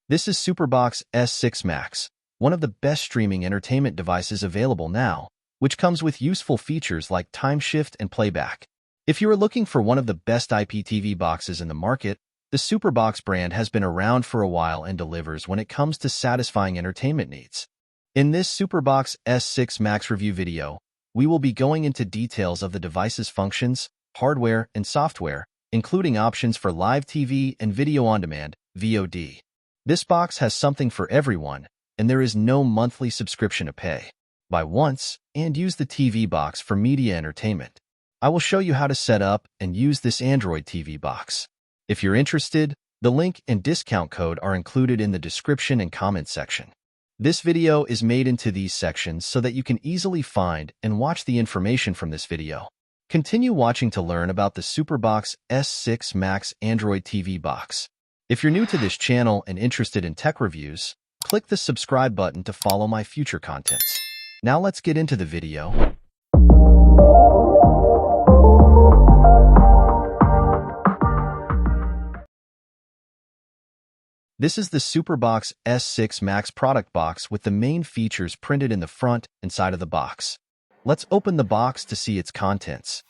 This is SuperBox S6 Max, one of the best streaming entertainment devices available now, which comes with useful features like time shift and playback. If you are looking for one of the best IPTV boxes in the market, the SuperBox brand has been around for a while and delivers when it comes to satisfying entertainment needs. In this SuperBox S6 Max review video, we will be going into details of the device's functions, hardware, and software, including options for live TV and video on demand, VOD. This box has something for everyone, and there is no monthly subscription to pay. Buy once and use the TV box for media entertainment. I will show you how to set up and use this Android TV box. If you're interested, the link and discount code are included in the description and comment section. This video is made into these sections so that you can easily find and watch the information from this video. Continue watching to learn about the SuperBox S6 Max Android TV box. If you're new to this channel and interested in tech reviews, click the subscribe button to follow my future contents. Now let's get into the video. This is the SuperBox S6 Max product box with the main features printed in the front and side of the box. Let's open the box to see its contents.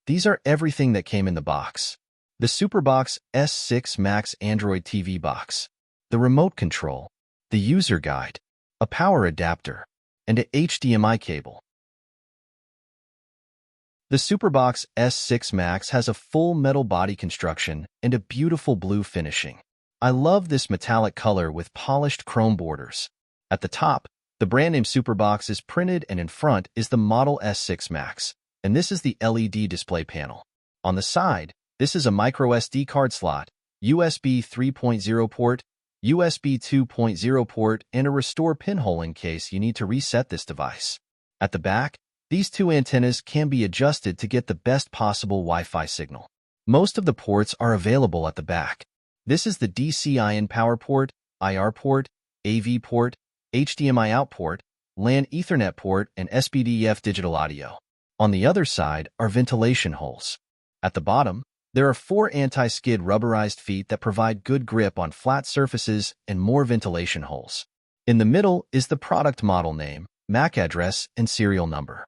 These are everything that came in the box. The SuperBox S6 Max Android TV box, the remote control, the user guide, a power adapter, and an HDMI cable. The SuperBox S6 Max has a full metal body construction and a beautiful blue finishing. I love this metallic color with polished chrome borders. At the top, the brand name SuperBox is printed, and in front is the model S6 Max, and this is the LED display panel. On the side, this is a micro SD card slot, USB 3.0 port, USB 2.0 port, and a restore pinhole in case you need to reset this device. At the back, these two antennas can be adjusted to get the best possible Wi-Fi signal. Most of the ports are available at the back. This is the DC-in power port, IR port, AV port, HDMI out port, LAN Ethernet port, and SPDIF digital audio. On the other side are ventilation holes. At the bottom, there are 4 anti-skid rubberized feet that provide good grip on flat surfaces and more ventilation holes. In the middle is the product model name, MAC address, and serial number.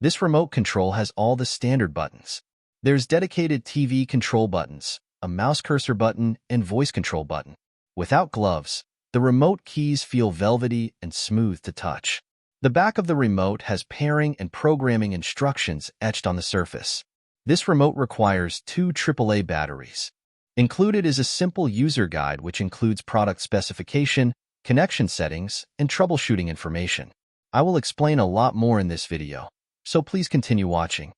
This remote control has all the standard buttons. There's dedicated TV control buttons, a mouse cursor button, and voice control button. Without gloves, the remote keys feel velvety and smooth to touch. The back of the remote has pairing and programming instructions etched on the surface. This remote requires 2 AAA batteries. Included is a simple user guide which includes product specification, connection settings, and troubleshooting information. I will explain a lot more in this video, so please continue watching.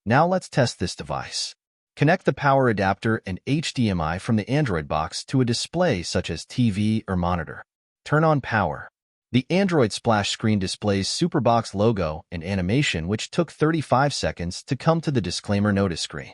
Now let's test this device. Connect the power adapter and HDMI from the Android box to a display such as TV or monitor. Turn on power. The Android splash screen displays SuperBox logo and animation, which took 35 seconds to come to the disclaimer notice screen.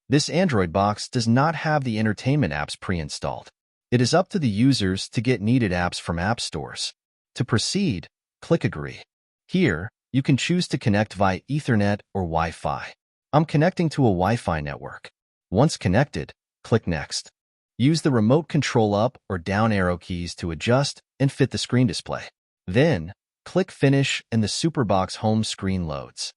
This Android box does not have the entertainment apps pre-installed. It is up to the users to get needed apps from app stores. To proceed, click Agree. Here, you can choose to connect via Ethernet or Wi-Fi. I'm connecting to a Wi-Fi network. Once connected, click Next. Use the remote control up or down arrow keys to adjust and fit the screen display. Then, click Finish and the SuperBox home screen loads.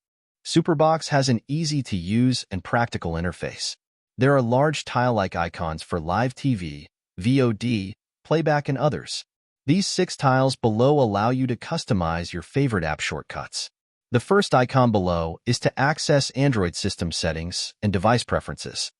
SuperBox has an easy-to-use and practical interface. There are large tile-like icons for live TV, VOD, playback, and others. These 6 tiles below allow you to customize your favorite app shortcuts. The first icon below is to access Android system settings and device preferences.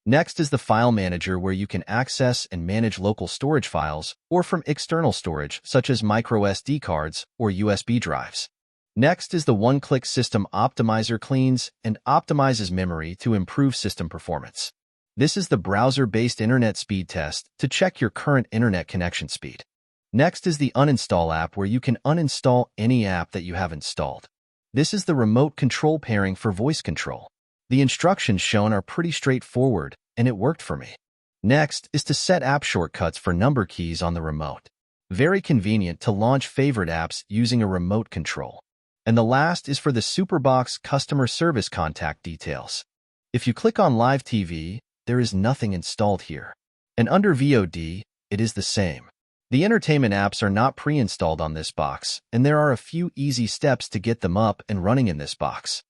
Next is the File Manager, where you can access and manage local storage files or from external storage such as micro SD cards or USB drives. Next is the One-Click System Optimizer, cleans and optimizes memory to improve system performance. This is the browser-based internet speed test to check your current internet connection speed. Next is the Uninstall app, where you can uninstall any app that you have installed. This is the remote control pairing for voice control. The instructions shown are pretty straightforward, and it worked for me. Next is to set app shortcuts for number keys on the remote. Very convenient to launch favorite apps using a remote control. And the last is for the SuperBox customer service contact details. If you click on Live TV, there is nothing installed here. And under VOD, it is the same. The entertainment apps are not pre-installed on this box, and there are a few easy steps to get them up and running in this box.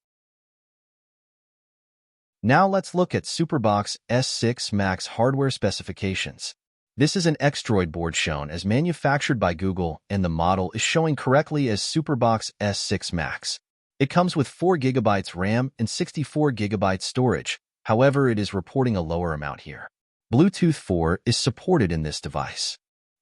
Now let's look at SuperBox S6 Max hardware specifications. This is an X-Droid board shown as manufactured by Google, and the model is showing correctly as SuperBox S6 Max. It comes with 4 GB RAM and 64 GB storage, however it is reporting a lower amount here. Bluetooth 4 is supported in this device.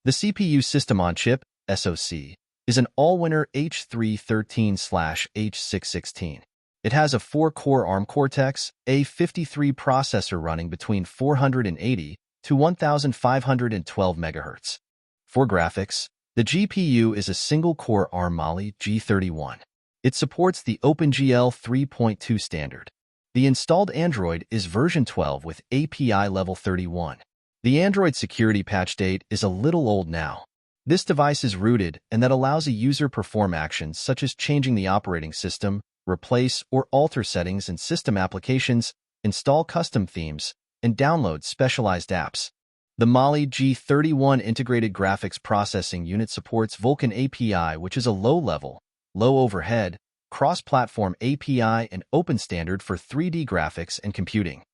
The CPU system-on-chip, SoC, is an Allwinner H313/H616. It has a 4-core ARM Cortex-A53 processor running between 480 to 1512 MHz. For graphics, the GPU is a single-core ARM Mali G31. It supports the OpenGL 3.2 standard. The installed Android is version 12 with API level 31. The Android security patch date is a little old now. This device is rooted, and that allows a user perform actions such as changing the operating system, replace or alter settings in system applications, install custom themes, and download specialized apps. The Mali G31 integrated graphics processing unit supports Vulkan API, which is a low-level, low-overhead, cross-platform API and open standard for 3D graphics and computing.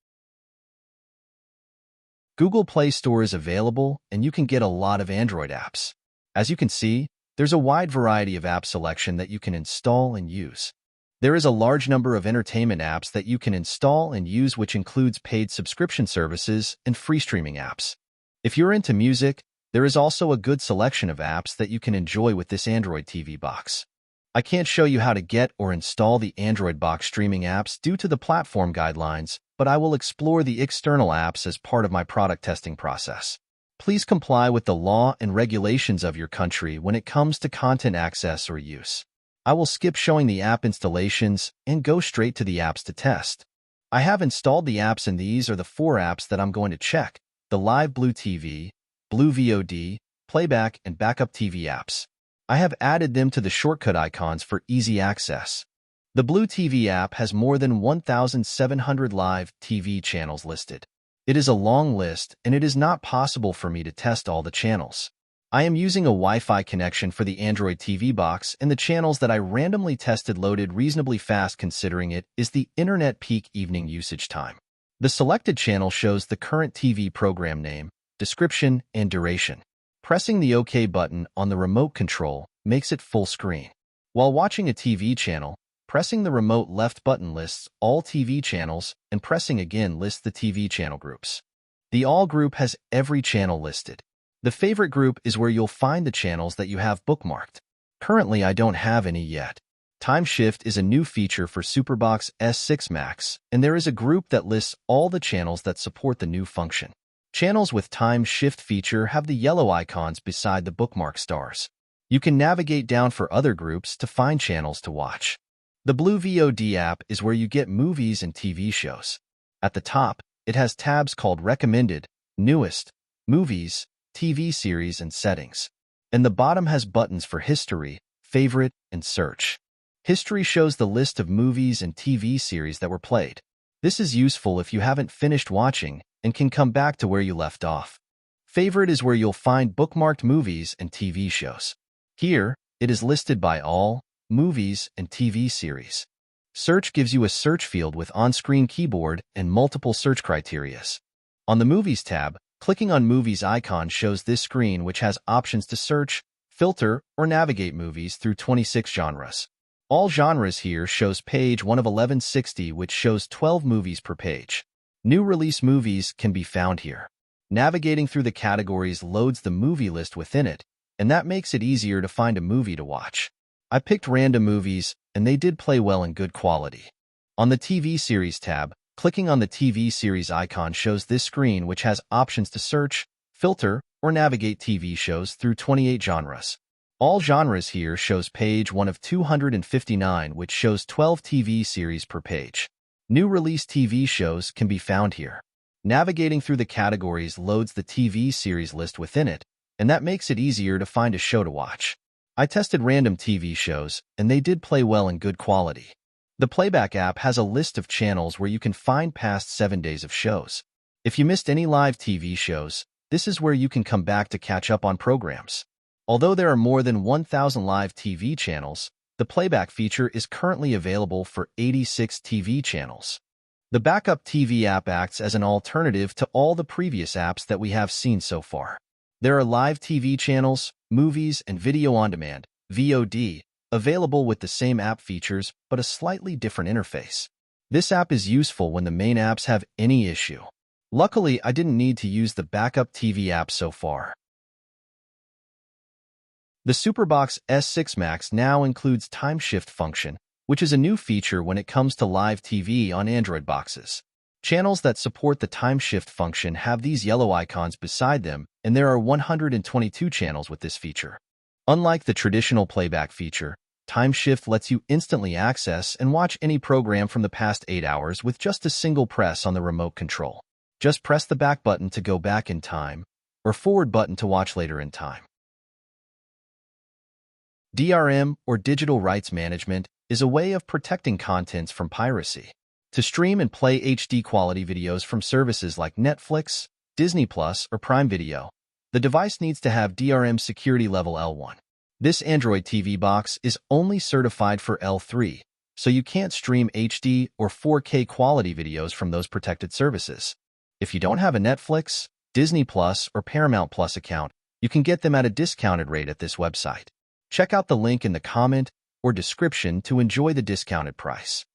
Google Play Store is available, and you can get a lot of Android apps. As you can see, there's a wide variety of app selection that you can install and use. There is a large number of entertainment apps that you can install and use, which includes paid subscription services and free streaming apps. If you're into music, there is also a good selection of apps that you can enjoy with this Android TV box. I can't show you how to get or install the Android box streaming apps due to the platform guidelines, but I will explore the external apps as part of my product testing process. Please comply with the law and regulations of your country when it comes to content access or use. I will skip showing the app installations and go straight to the apps to test. I have installed the apps, and these are the 4 apps that I'm going to check: the Live Blue TV, Blue VOD, Playback, and Backup TV apps. I have added them to the shortcut icons for easy access. The Blue TV app has more than 1,700 live TV channels listed. It is a long list, and it is not possible for me to test all the channels. I am using a Wi-Fi connection for the Android TV box, and the channels that I randomly tested loaded reasonably fast considering it is the internet peak evening usage time. The selected channel shows the current TV program name, description, and duration. Pressing the OK button on the remote control makes it full screen. While watching a TV channel, pressing the remote left button lists all TV channels, and pressing again lists the TV channel groups. The All group has every channel listed. The Favorite group is where you'll find the channels that you have bookmarked. Currently, I don't have any yet. Time Shift is a new feature for SuperBox S6 Max, and there is a group that lists all the channels that support the new function. Channels with Time Shift feature have the yellow icons beside the bookmark stars. You can navigate down for other groups to find channels to watch. The Blue VOD app is where you get movies and TV shows. At the top, it has tabs called Recommended, Newest, Movies, TV Series, and Settings. And the bottom has buttons for History, Favorite, and Search. History shows the list of movies and TV series that were played. This is useful if you haven't finished watching and can come back to where you left off. Favorite is where you'll find bookmarked movies and TV shows. Here, it is listed by all, movies, and TV series. Search gives you a search field with on-screen keyboard and multiple search criterias. On the Movies tab, clicking on Movies icon shows this screen, which has options to search, filter, or navigate movies through 26 genres. All genres here shows page 1 of 1160, which shows 12 movies per page. New release movies can be found here. Navigating through the categories loads the movie list within it, and that makes it easier to find a movie to watch. I picked random movies, and they did play well in good quality. On the TV Series tab, clicking on the TV Series icon shows this screen, which has options to search, filter, or navigate TV shows through 28 genres. All genres here shows page 1 of 259, which shows 12 TV series per page. New release TV shows can be found here. Navigating through the categories loads the TV series list within it, and that makes it easier to find a show to watch. I tested random TV shows, and they did play well in good quality. The Playback app has a list of channels where you can find past 7 days of shows. If you missed any live TV shows, this is where you can come back to catch up on programs. Although there are more than 1,000 live TV channels, the Playback feature is currently available for 86 TV channels. The Backup TV app acts as an alternative to all the previous apps that we have seen so far. There are live TV channels, movies, and video on demand, VOD, available with the same app features but a slightly different interface. This app is useful when the main apps have any issue. Luckily, I didn't need to use the Backup TV app so far. The SuperBox S6 Max now includes time shift function, which is a new feature when it comes to live TV on Android boxes. Channels that support the time shift function have these yellow icons beside them, and there are 122 channels with this feature. Unlike the traditional playback feature, time shift lets you instantly access and watch any program from the past 8 hours with just a single press on the remote control. Just press the back button to go back in time, or forward button to watch later in time. DRM, or Digital Rights Management, is a way of protecting contents from piracy. To stream and play HD quality videos from services like Netflix, Disney+, or Prime Video, the device needs to have DRM security level L1. This Android TV box is only certified for L3, so you can't stream HD or 4K quality videos from those protected services. If you don't have a Netflix, Disney+, or Paramount Plus account, you can get them at a discounted rate at this website. Check out the link in the comment or description to enjoy the discounted price.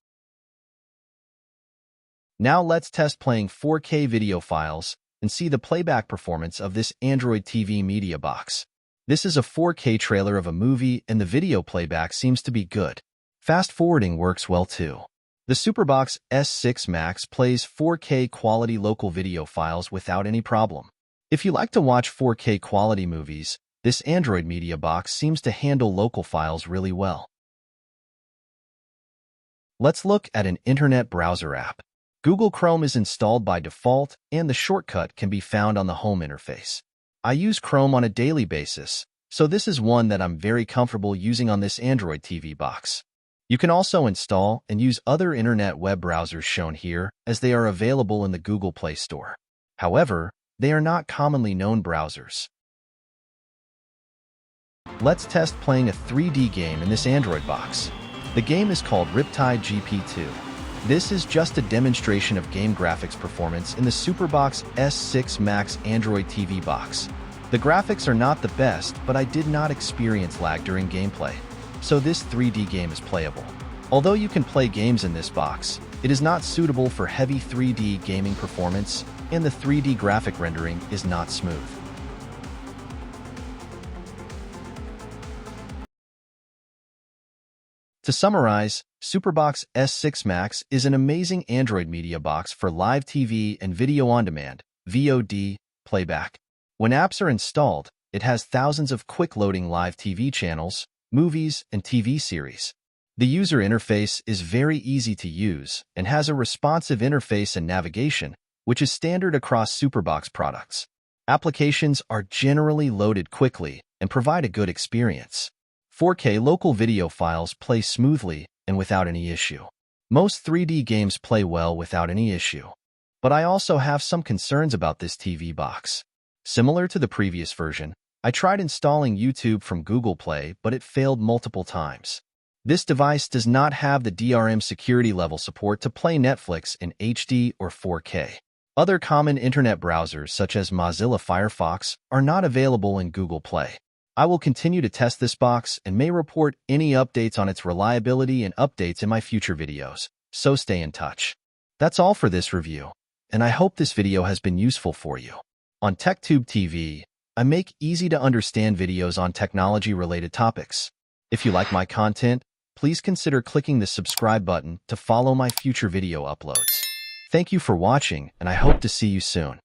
Now let's test playing 4K video files and see the playback performance of this Android TV media box. This is a 4K trailer of a movie, and the video playback seems to be good. Fast forwarding works well too. The SuperBox S6 Max plays 4K quality local video files without any problem. If you like to watch 4K quality movies, this Android media box seems to handle local files really well. Let's look at an internet browser app. Google Chrome is installed by default, and the shortcut can be found on the home interface. I use Chrome on a daily basis, so this is one that I'm very comfortable using on this Android TV box. You can also install and use other internet web browsers shown here, as they are available in the Google Play Store. However, they are not commonly known browsers. Let's test playing a 3D game in this Android box. The game is called Riptide GP2. This is just a demonstration of game graphics performance in the SuperBox S6 Max Android TV box. The graphics are not the best, but I did not experience lag during gameplay, so this 3D game is playable. Although you can play games in this box, it is not suitable for heavy 3D gaming performance, and the 3D graphic rendering is not smooth. To summarize, SuperBox S6 Max is an amazing Android media box for live TV and video on demand, VOD, playback. When apps are installed, it has thousands of quick-loading live TV channels, movies, and TV series. The user interface is very easy to use and has a responsive interface and navigation, which is standard across SuperBox products. Applications are generally loaded quickly and provide a good experience. 4K local video files play smoothly and without any issue. Most 3D games play well without any issue. But I also have some concerns about this TV box. Similar to the previous version, I tried installing YouTube from Google Play, but it failed multiple times. This device does not have the DRM security level support to play Netflix in HD or 4K. Other common internet browsers, such as Mozilla Firefox, are not available in Google Play. I will continue to test this box and may report any updates on its reliability and updates in my future videos, so stay in touch. That's all for this review, and I hope this video has been useful for you. On TechTube TV, I make easy-to-understand videos on technology-related topics. If you like my content, please consider clicking the subscribe button to follow my future video uploads. Thank you for watching, and I hope to see you soon.